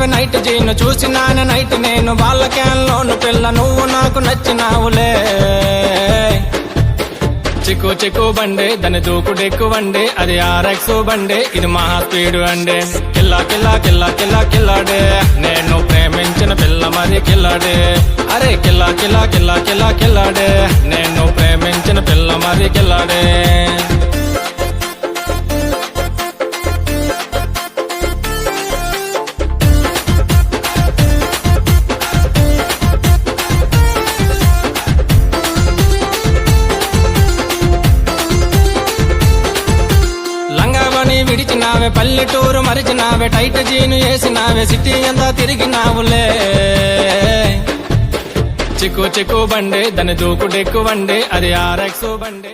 వేసినావే night జీను చూసినానే night నేను వాళ్ళ క్యాన్లోను పిల్ల నువ్వు నాకు నచ్చినావులే చిక్కు చిక్కు బండే దాని దూకుడెక్కు వండే అది ఆర్ఎక్స్ బండే ఇది మహా స్పీడ్ అండే కిల్లా కిల్లా కిల్లా కిల్లా కిల్లాడే నేను ప్రేమించిన పిల్ల మరి కిల్లాడే అరే కిల్లా కిల్లా కిల్లా కిల్లా కిల్లాడే నేను ప్రేమించిన పిల్ల మరి కిల్లాడే విడిచినావే పల్లెటూరు మరిచినావే టైట్ జీను వేసినావే సిటీ అంతా తిరిగినావులే చిక్కు చిక్కు బండే దాని దూకుడెక్కు వండే అది ఆర్ఎక్స్ బండే